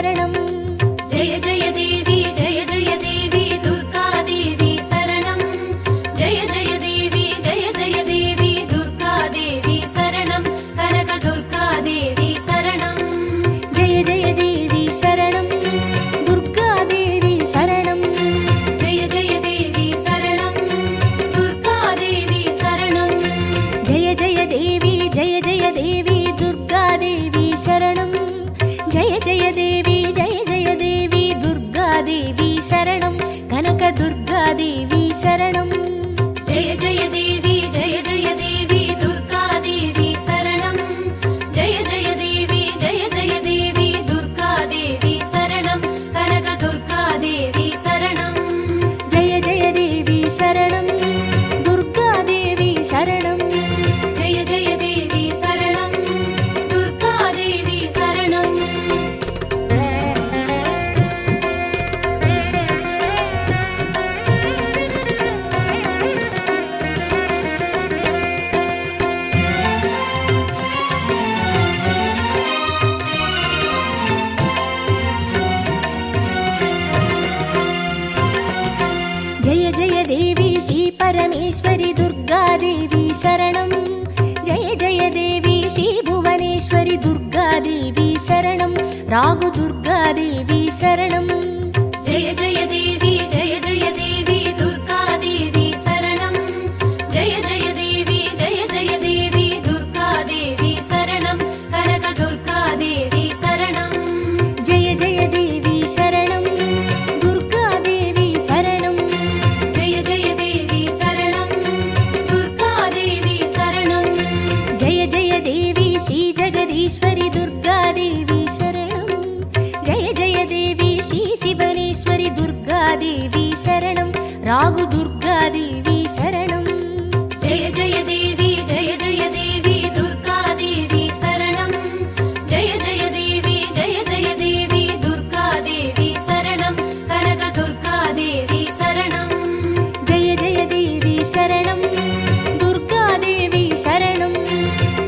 शरणं जय जय देवी दुर्गा देवी शरणं जय जय देवी दुर्गा देवी शरणं कनक दुर्गा देवी शरणं जय जय देवी शरणं दुर्गा देवी शरणं जय जय देवी शरणं दुर्गा देवी शरणं जय जय देवी दुर्गा देवी शरणं जय जय देवी दुर्गा देवी शरणं कनक दुर्गा देवी शरणं जय जय देवी दुर्गा देवी शरणं जय जय देवी दुर्गा देवी शरणं कनक दुर्गा देवी शरणं जय जय देवी शरणं दुर्गा देवी शरणं जय जय देवी शरणं दुर्गा देवी शरणं जय जय देवी श्री परमेश्वरी दुर्गा देवी शरणं जय जय देवी श्री भुवनेश्वरी दुर्गा देवी शरणं रागु दुर्गा देवी शरणं जय जय देवी दुर्गा देवी शरणं जय जय देवी दुर्गा देवी शरणं कनक दुर्गा देवी शरणं जय जय देवी शरणं दुर्गा देवी शरणं जय जय देवी शरणं दुर्गा देवी शरणं जय जय देवी श्री जगदीश्वरी दुर्गा देवी शरणं जय जय देवी श्री शिवनेश्वरी दुर्गा देवी शरणं रागु दुर्गा देवी शरणं जय जय देवी दुर्गा देवी शरणं जय जय देवी दुर्गा देवी शरणं कनक दुर्गा देवी शरणं जय जय देवी शरणं दुर्गा देवी शरणं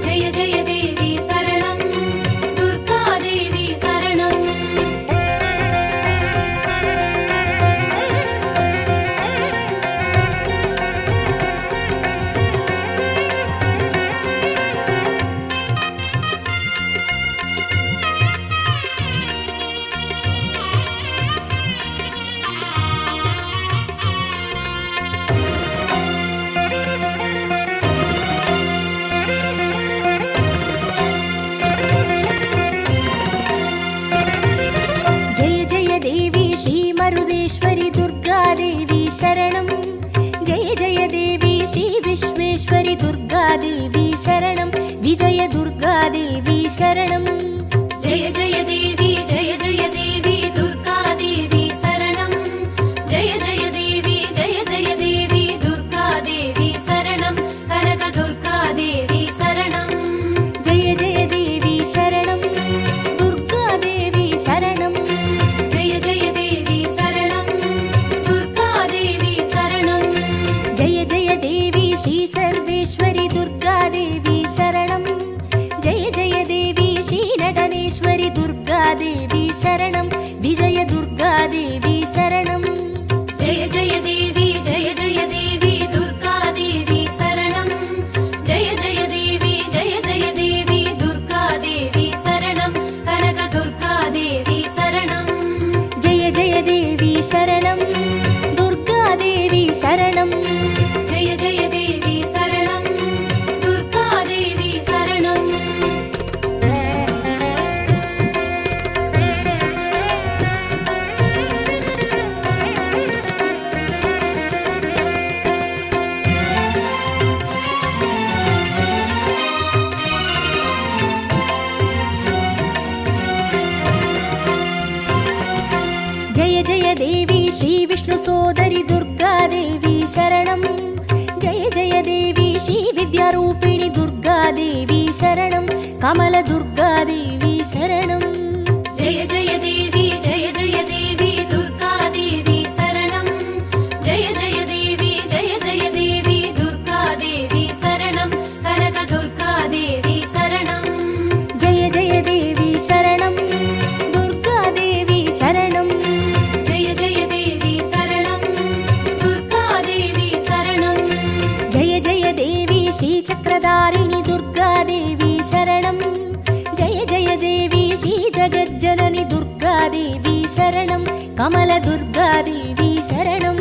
जय जय देवी शरणं दुर्गा देवी शरणं जय जय देवी श्री मरुदेश्वरी दुर्गा देवी शरणं जय जय देवी श्री विश्वेश्वरी दुर्गा देवी शरणं विजय दुर्गा देवी शरणं जय जय देवी दुर्गा देवी शरणं जय जय देवी दुर्गा देवी शरणं कनक दुर्गा देवी शरणं जय जय देवी शरणं दुर्गा देवी शरणं जय जय देवी शरणं दुर्गा देवी शरणं जय जय देवी श्री सर्वेश्वरी दुर्गा देवी शरणं जय जय देवी श्री नटनेश्वरी दुर्गा देवी शरणं विजय दुर्गा देवी शरणं जय जय देवी दुर्गा देवी शरणं जय जय देवी दुर्गा देवी शरणं कनक दुर्गा देवी शरणं जय जय देवी शरणं दुर्गा देवी शरणं जय जय देवी शरणं दुर्गा देवी शरणं जय जय देवी श्री विष्णु सोदरी दुर्गा देवी शरणं जय जय देवी श्री विद्यारूपिणी दुर्गा देवी शरणं कमल दुर्गा देवी शरणं जय जय देवी दुर्गा देवी शरणं जय जय देवी दुर्गा देवी शरणं कनक दुर्गा देवी शरणं जय जय देवी शरणं दुर्गा देवी शरणं कमलदुर्गादेवी शरणं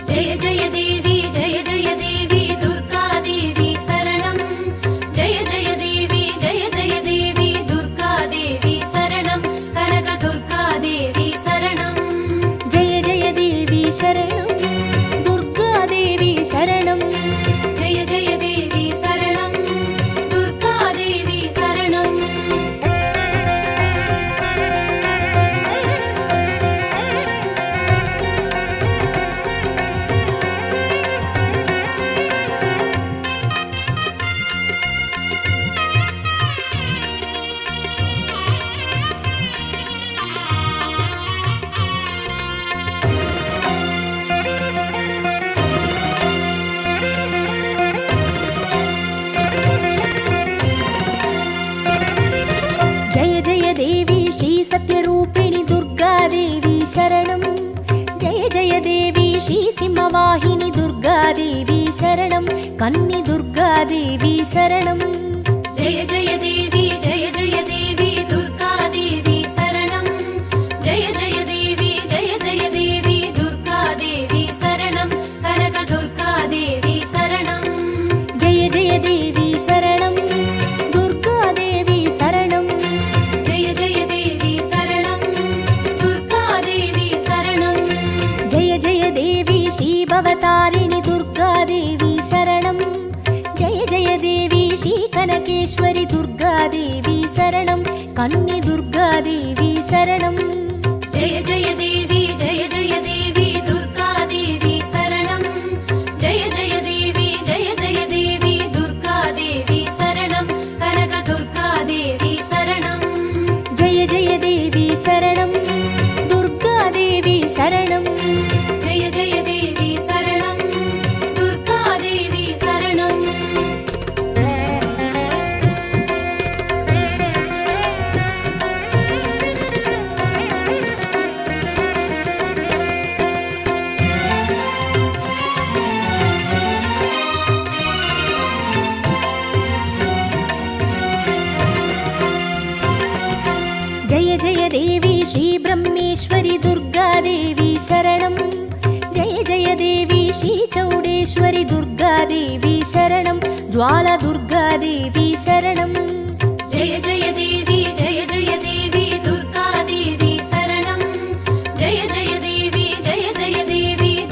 जय जय देवी जय जय देवी दुर्गा देवी शरणं जय जय देवी दुर्गा देवी शरणं कनक दुर्गा देवी शरणं जय जय देवी शरणं दुर्गा देवी शरणं जय जय देवी शरणं दुर्गा देवी शरणं जय जय देवी श्री सत्यरूपिणि दुर्गा देवी शरणं जय जय देवी श्री सिंहवाहिनी दुर्गा देवी शरणं कन्नि दुर्गा देवी शरणं जय जय देवी दुर्गा देवी शरणं जय जय देवी दुर्गा देवी शरणं कनक दुर्गा देवी शरणं जय जय देवी शरणं दुर्गा देवी शरणं जय जय देवी शरणं दुर्गा देवी शरणं जय जय देवी श्री भवतारिणि दुर्गा देवी शरणं जय जय देवी श्री कनकेश्वरि दुर्गा देवी शरणं कन्नि दुर्गा देवी शरणं जय जय देवी दुर्गा देवी शरणं जय जय देवी दुर्गा देवी शरणं कनक दुर्गा देवी शरणं जय जय देवी शरणं दुर्गा देवी शरणं जय जय देवी शरणं दुर्गा देवी शरणं जय जय देवी श्री ब्रह्मेश्वरि दुर्गा देवी शरणं जय जय देवी श्री चौडेश्वरि दुर्गा देवी शरणं ज्वाला दुर्गा देवी शरणं जय जय देवी दुर्गा देवी शरणं जय जय देवी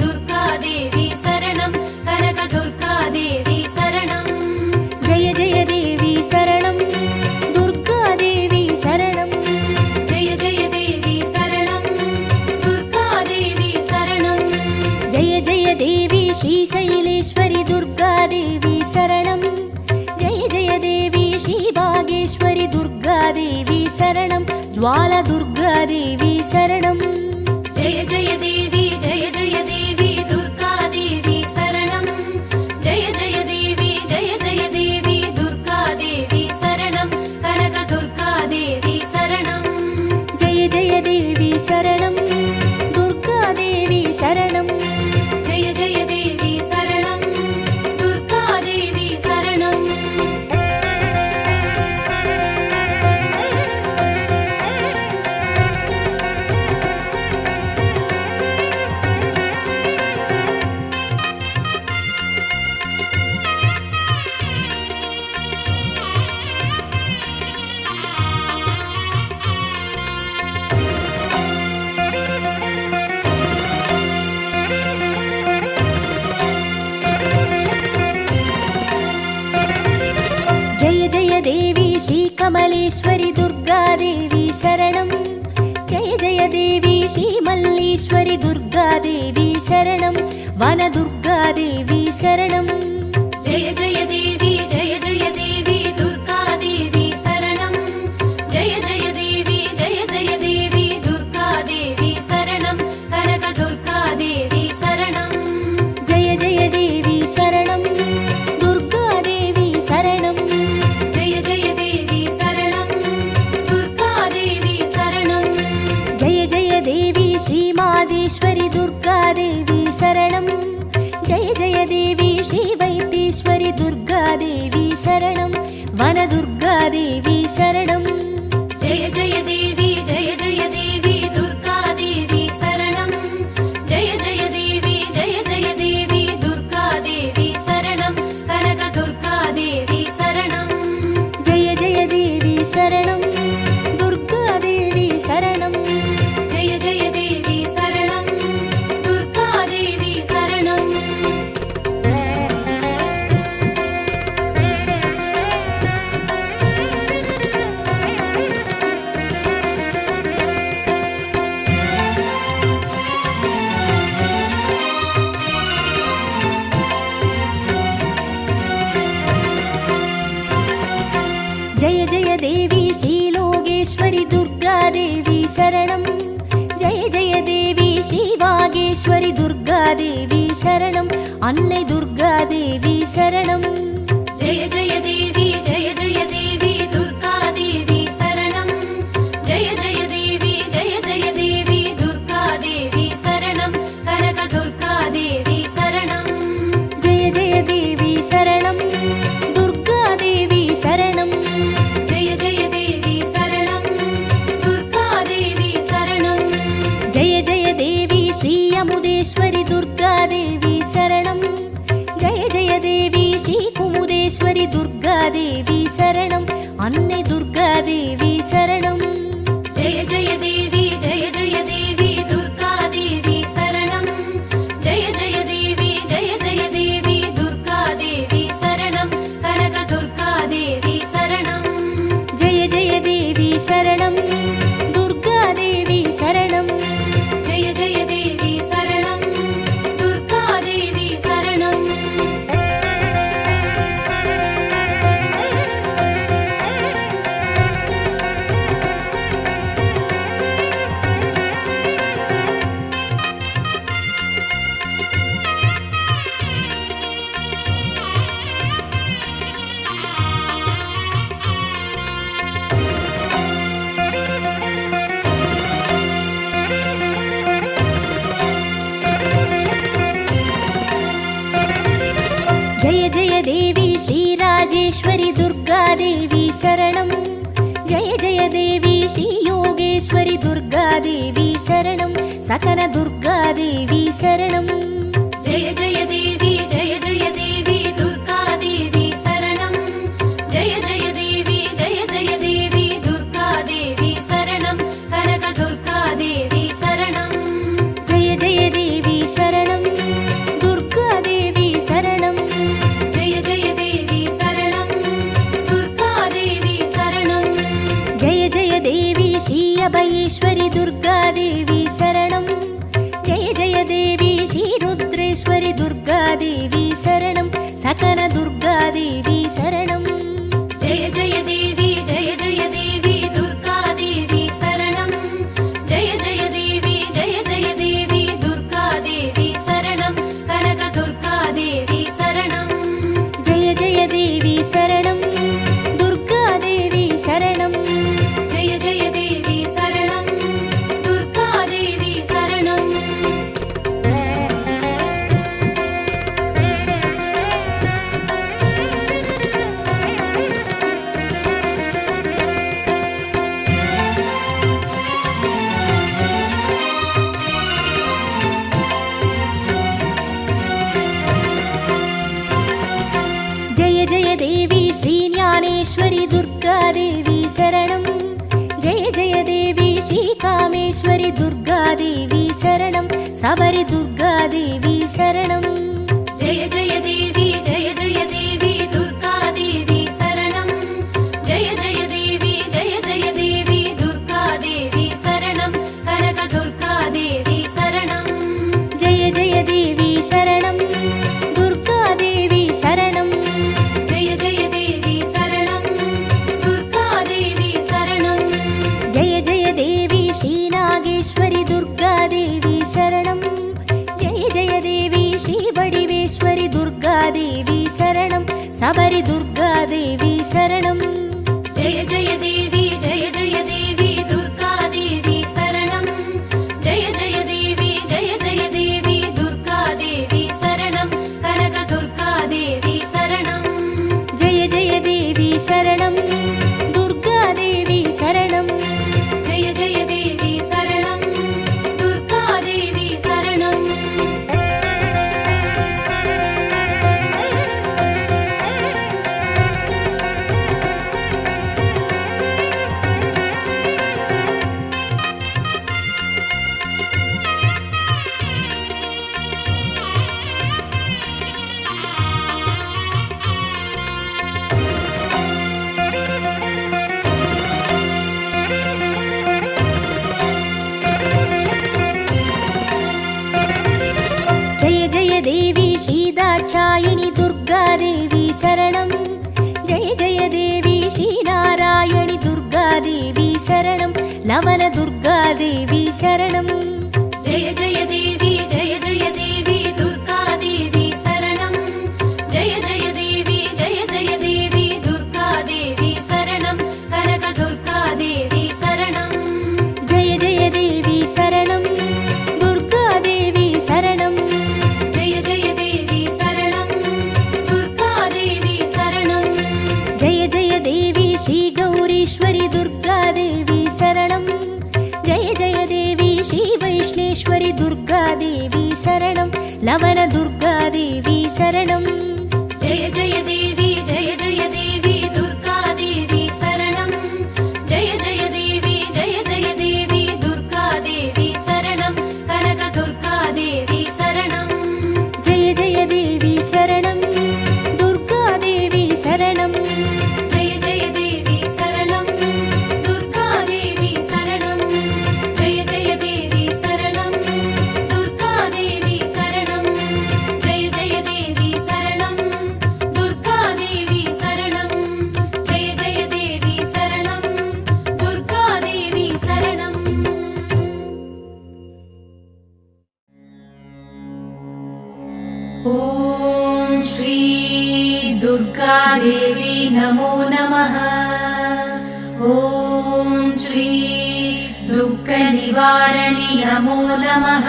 दुर्गा देवी शरणं कनक दुर्गा देवी शरणं जय जय देवी शरणं दुर्गा देवी शरणं जय जय देवी शरणं दुर्गा देवी शरणं जय जय देवी श्री शैलेश्वरि दुर्गा देवी शरणं जय जय देवी श्री भागेश्वरि दुर्गा देवी शरणं ज्वाला दुर्गा देवी शरणं जय जय देवी दुर्गा देवी शरणं जय जय देवी दुर्गा देवी शरणं कनक दुर्गा देवी शरणं जय जय देवी शरणं दुर्गा देवी शरणं जय जय देवी शरणं दुर्गा देवी शरणं जय जय देवी श्री कमलेश्वरि दुर्गा देवी शरणं जय जय देवी श्री मल्लीश्वरि दुर्गा देवी शरणं वन दुर्गा देवी शरणं जय जय देवी दुर्गा देवी शरणं जय जय देवी दुर्गा देवी शरणं कनक दुर्गा देवी शरणं जय जय देवी शरणं दुर्गा देवी शरणं जय जय देवी शरणं दुर्गा देवी शरणं जय जय देवी श्री मादेश्वरि दुर्गा देवी शरणं जय जय देवी श्री वैद्येश्वरि दुर्गा देवी शरणं वन दुर्गा देवी शरणं जय जय देवी दुर्गा சரணம் அன்னை துர்கா தேவி சரணம் ஜெய ஜெய தேவி ஜெய ஜெய தேவி துர்கா தேவி சரணம் ஜெய ஜெய தேவி ஜெய ஜெய தேவி துர்கா தேவி சரணம் கனக துர்கா தேவி சரணம் ஜெய ஜெய தேவி சரணம் துர்கா தேவி சரணம் ஜெய ஜெய தேவி சரணம் துர்கா தேவி சரணம் ஜெய ஜெய தேவி ஸ்ரீ அமுதேஸ்வரி துர்கா தேவி சரணம் ஜெய ஜெய தேவி ஸ்ரீ குமுதேஸ்வரி துர்கா தேவி சரணம் அன்னை துர்கா தேவி சரணம் ஜெய ஜெய தேவி ஜெய ஜெய தேவி துர்கா தேவி சரணம் ஜெய ஜெய தேவி ஜெய ஜெய தேவி துர்கா தேவி சரணம் கனக துர்கா தேவி சரணம் ஜெய ஜெய தேவி சரணம் துர்கா தேவி சரணம் ஜெய ஜெய தேவி சரணம் துர்கா தேவி சரணம் ஜெய ஜெய தேவி ஸ்ரீ ராஜேஸ்வரி துர்கா தேவி சரணம் ஜெய ஜெய தேவி ஸ்ரீ யோகேஸ்வரி துர்கா தேவி சரணம் சகன துர்கா தேவி சரணம் ஜெய ஜெய தேவி ஜெய ஜெய தேவி துர்கா தேவி சரணம் ஜெய ஜெய தேவி ஜெய ஜெய தேவி துர்கா தேவி சரணம் கனக துர்கா தேவி சரணம் ஜெய ஜெய தேவி சரணம் துர்கா தேவி சரணம் ஜெய ஜெய தேவி சரணம் துர்கா தேவி சரணம் ஜெய ஜெய தேவி ஸ்ரீ அபயேஸ்வரி துர்கா தேவி சரணம் ஜெய ஜெய தேவி ஸ்ரீ ருத்ரேஸ்வரி துர்கா தேவி சரணம் சகன துர்கா தேவி சரணம் ஜெய ஜெய தேவி ஜெய ஜெய தேவி துர்கா தேவி சரணம் ஜெய ஜெய தேவி ஜெய ஜெய தேவி துர்கா தேவி சரணம் கனக துர்கா தேவி சரணம் ஜெய ஜெய தேவி சரணம் துர்கா தேவி சரணம் ஜெய ஜெய தேவி சரணம் துர்கா தேவி சரணம் ஜெய ஜெய தேவி ஸ்ரீ ஞானேஸ்வரி துர்கா தேவி சரணம் ஜெய ஜெய தேவி ஸ்ரீ காமேஸ்வரி துர்கா தேவி சரணம் சபரி துர்கா தேவி சரணம் ஜெய ஜெய தேவி ஜெய ஜெய தேவி துர்கா தேவி சரணம் ஜெய ஜெய தேவி ஜெய ஜெய தேவி துர்கா தேவி சரணம் கனக துர்கா தேவி சரணம் ஜெய ஜெய தேவி சரணம் துர்கா தேவி சரணம் ஜெய ஜெய தேவி சரணம் துர்கா தேவி சரணம் ஜெய ஜெய தேவி ஸ்ரீ நாகேஸ்வரி துர்கா தேவி சரணம் ஜெய ஜெய தேவி ஸ்ரீ வடிவேஸ்வரி துர்கா தேவி சரணம் சபரி துர்கா தேவி சரணம் ஜெய ஜெய தேவி ஜெய ஜெய தேவி துர்கா தேவி சரணம் ஜெய ஜெய தேவி ஜெய ஜெய தேவி துர்கா தேவி சரணம் கனக துர்கா தேவி சரணம் ஜெய ஜெய தேவி சரணம் துர்கா தேவி சரணம் ஜெய ஜெய தேவி சரணம் துர்கா தேவி சரணம் தேவி ஸ்ரீ தாட்சாயினி துர்கா தேவி சரணம். ஜெய ஜெய தேவி ஸ்ரீ நாராயணி துர்கா தேவி சரணம். லவன துர்கா தேவி சரணம். ஜெய ஜெய தேவி ஜெய ஜெய தேவி துர்கா शरणं लवनदुर्गादेवी शरणं जय जय देवी दुर्गादेवी शरणं जय जय देवी दुर्गादेवी शरणं कनकदुर्गादेवी शरणं जय जय देवी शरणं दुर्गादेवी शरणं जय जय देवी शरणं दुर्गादेवी शरणं जय जय देवी शरणं दुर्गादेवी शरणं जय जय देवी शरणं दुर्गादेवी शरणं जय जय देवी शरणं दुर्गादेवी शरणम् ॐ श्री दुर्गादेवी नमो नमः ॐ श्री दुःखनिवारणि नमो नमः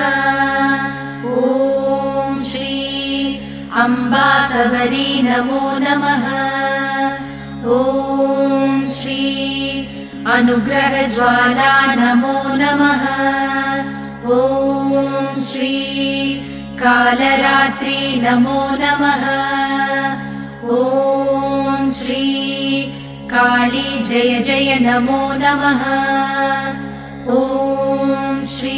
ॐ श्री अम्बासवरी नमो नमः ॐ श्री अनुग्रहज्वाला नमो नमः ॐ श्री कालरात्रि नमो नमः ॐ श्री काली जय जय नमो नमः ॐ श्री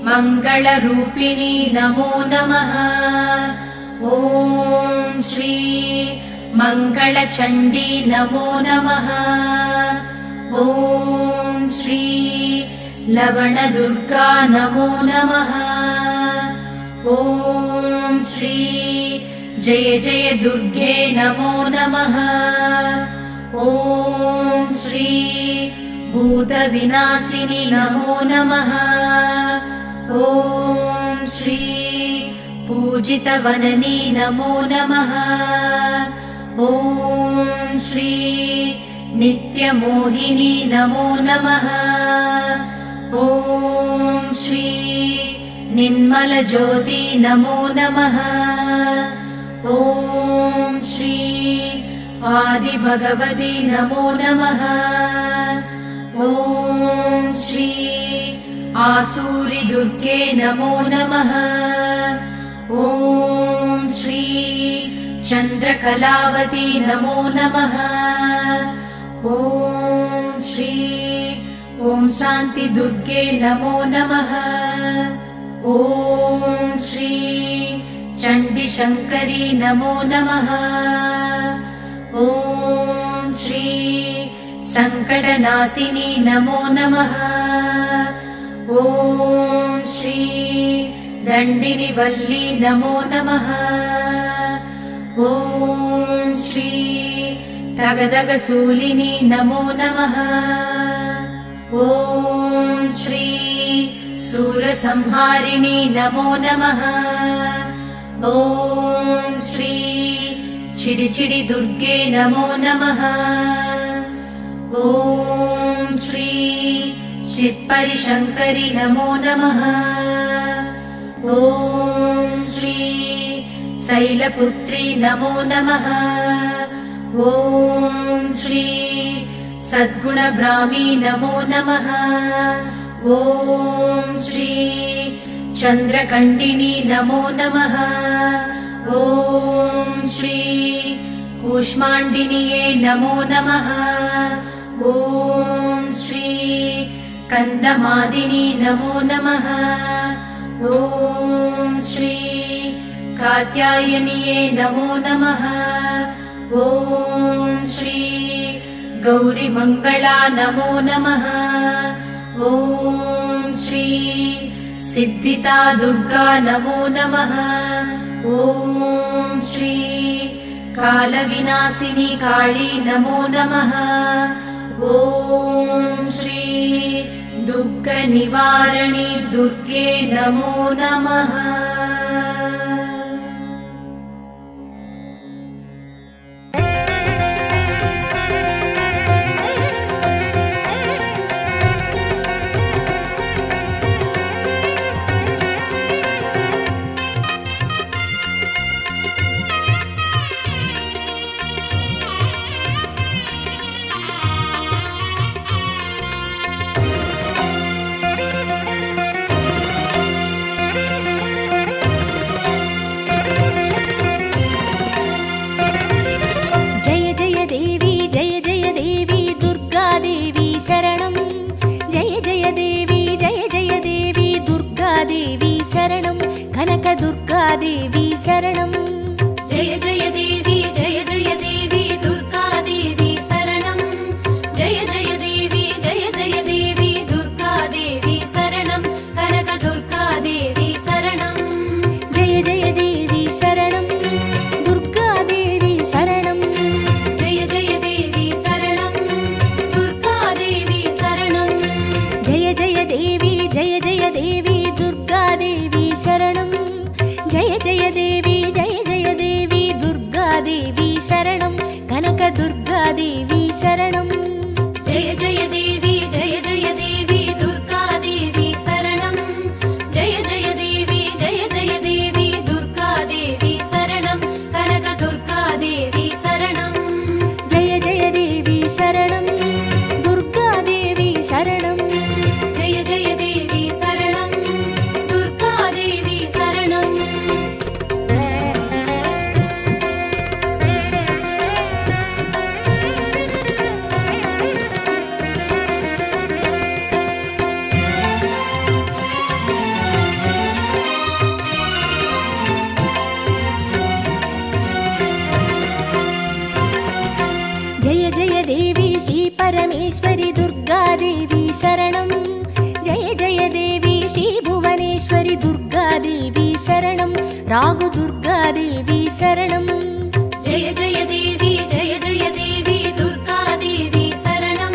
मङ्गलरूपिणी नमो नमः ॐ श्री मङ्गलचण्डी नमो नमः ॐ श्री लवणदुर्गा नमो नमः ॐ श्री जय जय दुर्गे नमो नमः ॐ श्री भूतविनाशिनी नमो नमः ॐ श्री पूजितवननी नमो नमः ॐ श्री नित्यमोहिनी नमो नमः ॐ श्री निर्मलज्योति नमो नमः ॐ श्री आदिभगवती नमो नमः ॐ श्री आसूरिदुर्गे नमो नमः ॐ श्री चन्द्रकलावती नमो नमः ॐ श्री ॐ शान्तिदुर्गे नमो नमः ॐ श्री चण्डीशङ्करी नमो नमः ॐ श्री सङ्कटनाशिनी नमो नमः ॐ श्री दण्डिनिवल्ली नमो नमः ॐ श्री तगदगशूलिनी नमो नमः ॐ श्री सूरसंहारिणी नमो नमः ॐ श्री चिडिचिडि दुर्गे नमो नमः ॐ श्री चित्परिशङ्करि नमो नमः ॐ श्री शैलपुत्री नमो नमः ॐ श्री सद्गुणब्राह्मी नमो नमः ॐ श्री चन्द्रकण्डिनी नमो नमः ॐ श्री कूष्माण्डिन्ये नमो नमः ॐ श्री कन्दमादिनी नमो नमः ॐ श्री कात्यायन्ये नमो नमः ॐ श्री गौरीमङ्गला नमो नमः ॐ श्री सिद्धिता दुर्गा नमो नमः ॐ श्री कालविनाशिनी काली नमो नमः ॐ श्री दुःखनिवारिणी दुर्गे नमो नमः दुर्गादेवी शरणं जय जय देवी दुर्गादेवी शरणं जय जय देवी दुर्गादेवी शरणं कनकदुर्गादेवी शरणं जय जय देवी शरणं दुर्गादेवी शरणं जय जय देवी शरणं दुर्गादेवी शरणं जय जय देवी दुर्गादेवी शरणं जय जय देवी दुर्गादेवी शरणं कनकदुर्गादेवी शरणं जय जय देवी दुर्गादेवी शरणं जय जय देवी दुर्गादेवी शरणं कनकदुर्गादेवी शरणं जय जय देवी शरणं दुर्गादेवी शरणं जय जय देवी शरणं दुर्गादेवी शरणं जय जय देवी श्री परमेश्वरी दुर्गादेवी शरणं जय जय देवी श्री भुवनेश्वरी दुर्गादेवी शरणं रागु दुर्गादेवी शरणं जय जय देवी दुर्गादेवी शरणं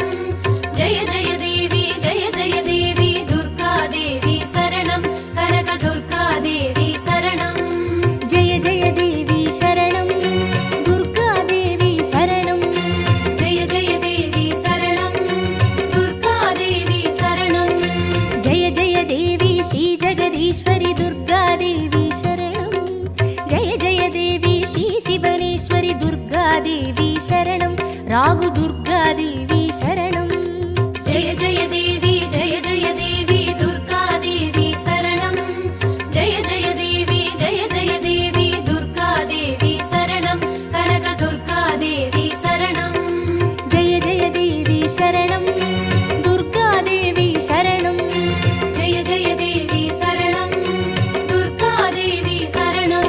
जय जय देवी दुर्गादेवी शरणं कनकदुर्गादेवी शरणं जय जय देवी शरणं दुर्गादेवी शरणं जय जय देवी शरणं दुर्गादेवी शरणं जय जय देवी श्री जगदीश्वरी दुर्गादेवी शरणं जय जय देवी श्री शिवनेश्वरी दुर्गादेवी शरणं रागु दुर्गादेवी शरणं जय जय देवी दुर्गादेवी शरणं जय जय देवी दुर्गादेवी शरणं कनकदुर्गादेवी शरणं जय जय देवी शरणं दुर्गादेवी शरणं जय जय देवी शरणं दुर्गादेवी शरणं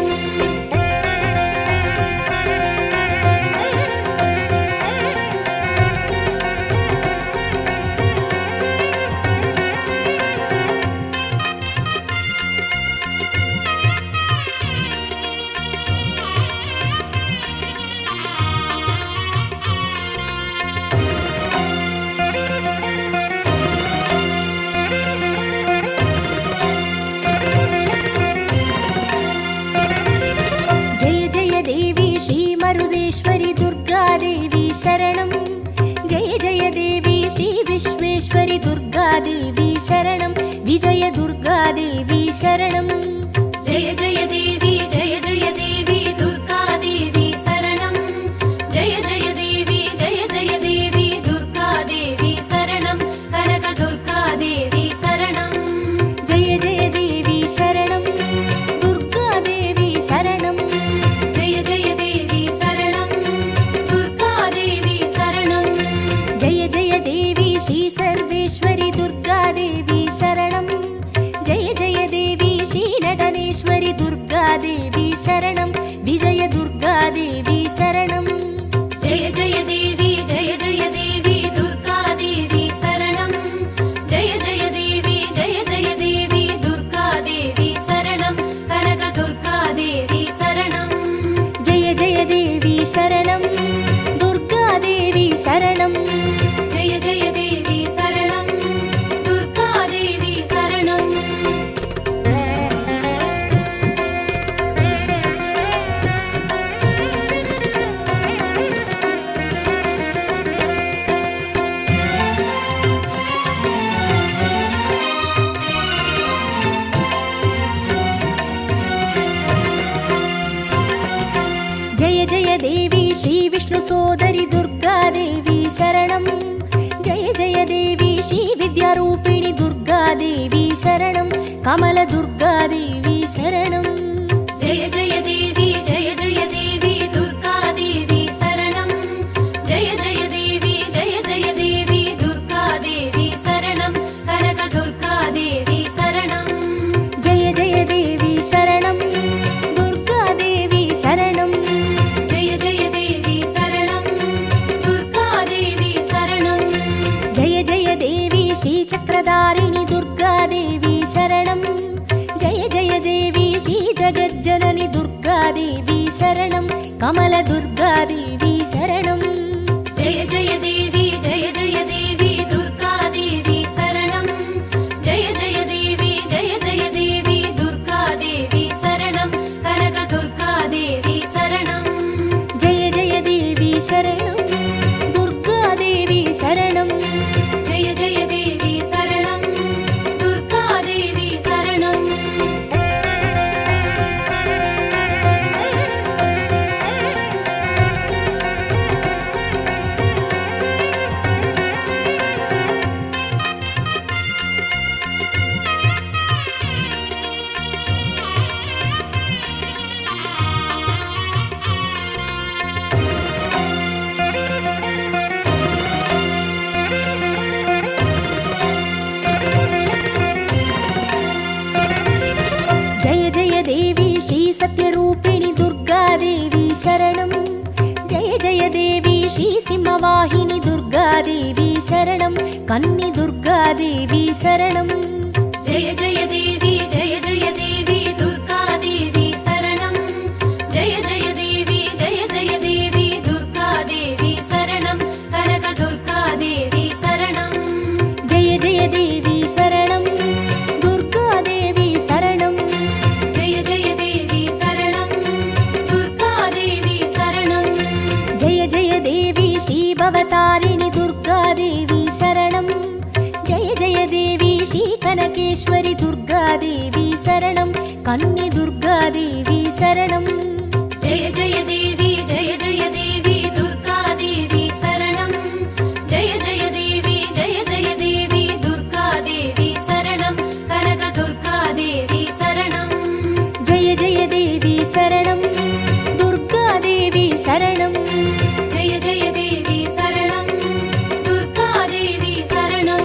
जय जय देवी श्री मरुदेश्वरी दुर्गादेवी शरणं जय जय देवी श्री विश्वेश्वरी दुर्गादेवी शरणं विजय दुर्गादेवी शरणं जय जय देवी दुर्गादेवी शरणं जय जय देवी दुर्गादेवी शरणं कनकदुर्गादेवी शरणं जय जय देवी शरणं दुर्गादेवी शरणं जय जय देवी शरणं दुर्गादेवी शरणं जय जय देवी श्री सर्वेश्वरी दुर्गादेवी शरणं जय जय देवी श्री नटनेश्वरी दुर्गादेवी शरणं विजय दुर्गादेवी शरणं जय जय देवी दुर्गादेवी शरणं जय जय देवी दुर्गादेवी शरणं कनकदुर्गादेवी शरणं जय जय देवी शरणं दुर्गादेवी शरणं जय जय देवी शरणं दुर्गादेवी शरणं जय जय देवी श्री विष्णु सोदरी दुर्गादेवी शरणं जय जय देवी श्री विद्यारूपिणी दुर्गादेवी शरणं कमल दुर्गादेवी शरणं जय जय देवी दुर्गादेवी शरणं जय जय देवी दुर्गादेवी शरणं कनकदुर्गादेवी शरणं जय जय देवी शरणं கமலி துர்காதேவி சரணம் கமல துர்காதேவி சரணம் ஜெய ஜெய தேவி ஜெய ஜெய தேவி துர்காதேவி சரணம் ஜெய ஜெய தேவி ஜெய ஜெய தேவி துர்காதேவி சரணம் கனக துர்காதேவி சரணம் ஜெய ஜெய தேவி சரணம் துர்காதேவி சரணம் ஜெய ஜெய தேவி சரணம் துர்காதேவி சரணம் जय जय देवी श्री सत्यरूपिणी दुर्गा देवी शरणं जय जय देवी श्री सिंहवाहिनी दुर्गा देवी शरणं कन्नी दुर्गा देवी शरणं जय जय देवी जय जय देवी दुर्गादेवी शरणं जय जय देवी जय जय देवी दुर्गादेवी शरणं कनक दुर्गादेवी शरणं जय जय देवी शरणं दुर्गा देवी शरणं जय जय देवी शरणं दुर्गादेवी शरणं जय जय देवी श्री भवतारिणी दुर्गा देवी शरणं जय जय देवी श्री कनकेश्वरी दुर्गा देवी शरणं कन्नी दुर्गा देवी शरणं जय जय देवी जय जय देवी दुर्गादेवी शरणं जय जय देवी जय जय देवी दुर्गादेवी शरणं कनक दुर्गादेवी शरणं जय जय देवी शरणं दुर्गा देवी शरणं जय जय देवी शरणं दुर्गादेवी शरणं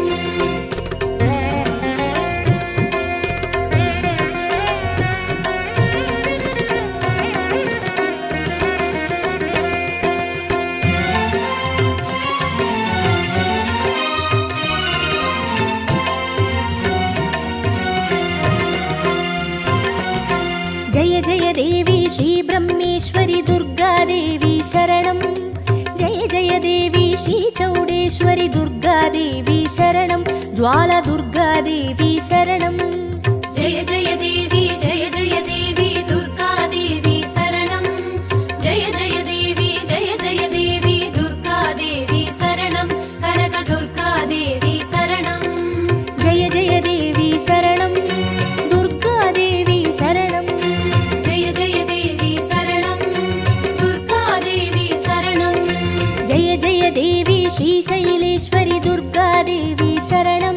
जय जय देवी श्री ब्रह्मेश्वरी दुर्गा देवी शरणं जय जय देवी श्री चौडेश्वरी दुर्गा देवी शरणं ज्वाला दुर्गा देवी शरणं जय जय देवी जय जय देवी दुर्गादेवी शरणं जय जय देवी जय जय देवी दुर्गादेवी शरणं कनक दुर्गादेवी शरणं जय जय देवी शरणं दुर्गा देवी शरणं जय जय देवी शरणं दुर्गादेवी शरणं जय जय देवी श्री शैलेश्वरी दुर्गा देवी शरणं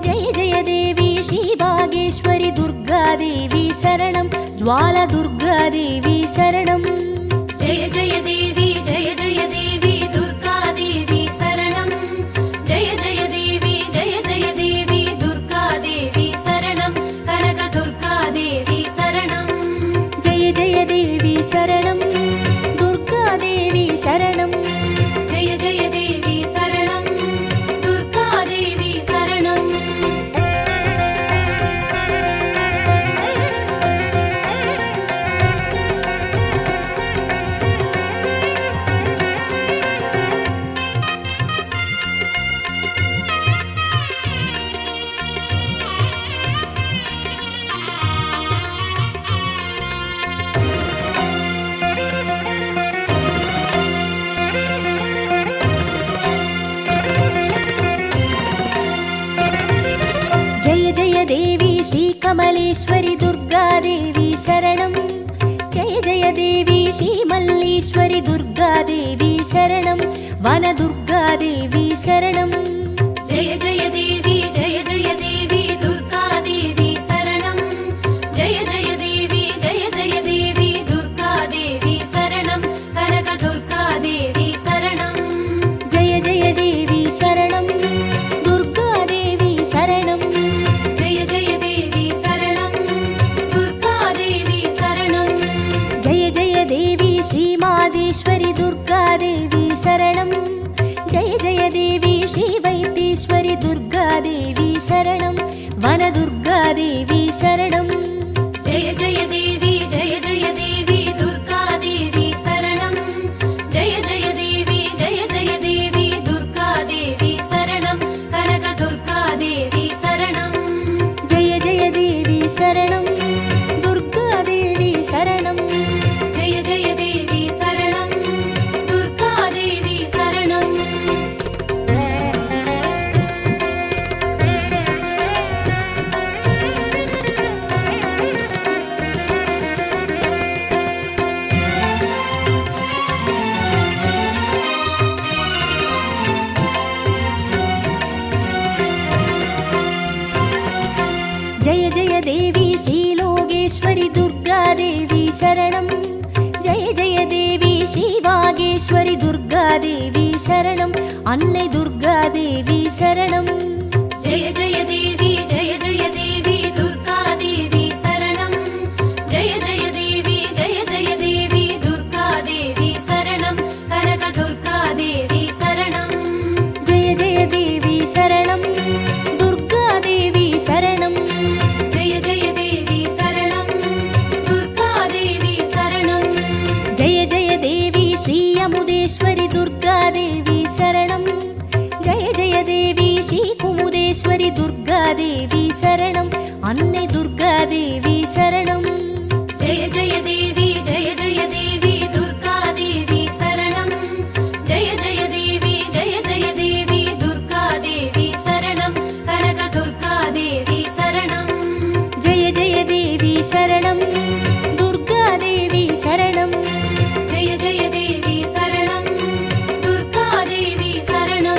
जय जय देवी श्री भागेश्वरी दुर्गा देवी शरणं ज्वाला दुर्गा देवी शरणं जय जय देवी जय जय देवी दुर्गादेवी शरणं जय जय देवी जय जय देवी दुर्गादेवी शरणं कनक दुर्गादेवी शरणं जय जय देवी शरणं दुर्गा देवी शरणं जय जय देवी शरणं दुर्गादेवी शरणं जय जय देवी श्री कमलेश्वरी दुर्गा देवी शरणं जय जय देवी श्री मल्लीश्वरी दुर्गा देवी शरणं वन दुर्गा देवी शरणं जय जय देवी जय जय देवी दुर्गादेवी शरणं जय जय देवी जय जय देवी दुर्गादेवी शरणं कनक दुर्गादेवी शरणं जय जय देवी शरणं दुर्गा देवी शरणं जय जय देवी शरणं दुर्गादेवी शरणं जय जय देवी श्री मादेश्वरी दुर्गा देवी शरणं जय जय देवी श्री वैद्येश्वरी दुर्गा देवी शरणं शरणं जय जय देवी श्रीवागेश्वरि दुर्गादेवी शरणं अन्नै दुर्गादेवी शरणं जय जय देवी दुर्गादेवी शरणं जय जय देवी दुर्गादेवी शरणं कनकदुर्गादेवी शरणं जय जय देवी शरणं दुर्गादेवी शरणं जय जय देवी शरणं दुर्गादेवी शरणं जय जय देवी श्री अमुदेश्वरि दुर्गादेवी शरणं जय जय देवी श्री कुमुदेश्वरि दुर्गादेवी शरणं अन्नै दुर्गादेवी शरणं जय जय देवी दुर्गादेवी शरणं जय जय देवी दुर्गादेवी शरणं कनकदुर्गादेवी शरणं जय जय देवी शरणं दुर्गादेवी शरणं जय जय देवी शरणं दुर्गादेवी शरणं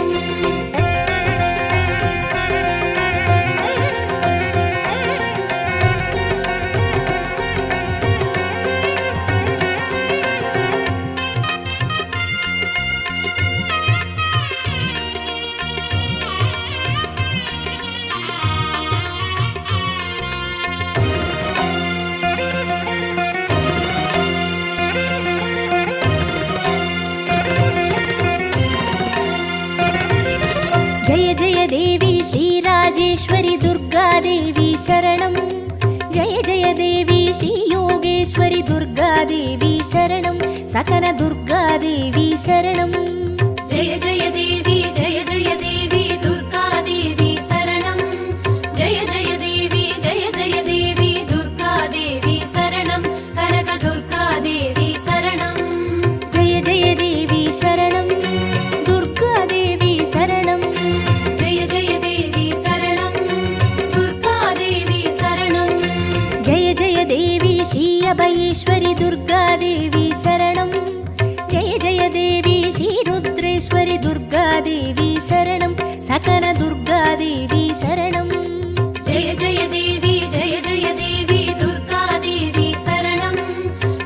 जय जय देवी श्रीराजेश्वरि दुर्गादेवी शरणं जय जय देवी श्रीयोगेश्वरि दुर्गादेवी शरणं सकल दुर्गादेवी शरणं जय जय देवी दुर्गादेवी शरणं जय जय देवी दुर्गादेवी शरणं कनकदुर्गादेवी शरणं जय जय देवी शरणं दुर्गादेवी शरणं जय जय देवी शरणं दुर्गादेवी शरणं जय जय देवी श्री अभयेश्वरि दुर्गादेवी शरणं जय जय देवी श्री रुद्रेश्वरि दुर्गादेवी शरणं सकल दुर्गादेवी शरणं जय जय देवी दुर्गादेवी शरणं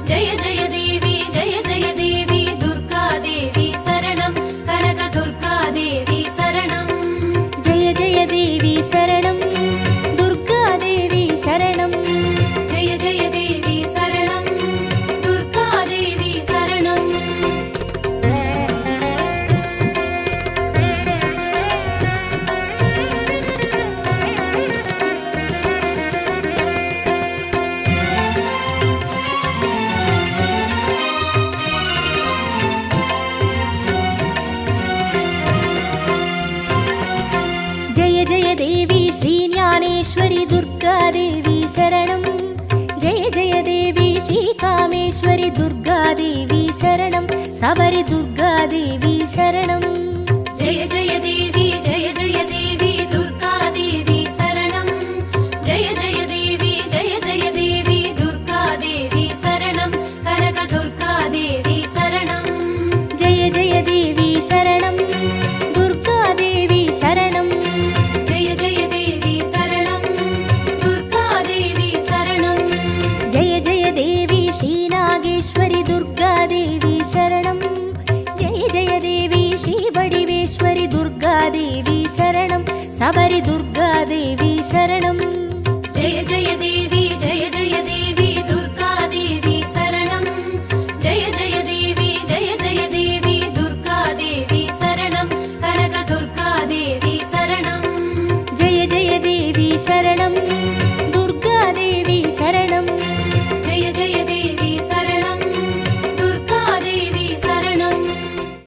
जय जय देवी दुर्गादेवी शरणं कनकदुर्गादेवी शरणं जय जय देवी शरणं दुर्गादेवी शरणं जय जय देवी शरणं दुर्गादेवी शरणं जय जय देवी श्रीज्ञानेश्वरि दुर्गादेवी शरणं जय जय देवी श्रीकामेश्वरि दुर्गादेवी शरणं सबरि दुर्गादेवी शरणं जय जय देवी दुर्गादेवी शरणं जय जय देवी दुर्गादेवी शरणं कनकदुर्गादेवी शरणं जय जय देवी शरणं दुर्गादेवी शरणं जय जय देवी शरणं दुर्गादेवी शरणं जय जय देवी श्रीनागेश्वरि दुर्गादेवी शरणं जय जय देवी श्रीवडिवेश्वरि दुर्गादेवी शरणं सबरि दुर्गादेवी शरणं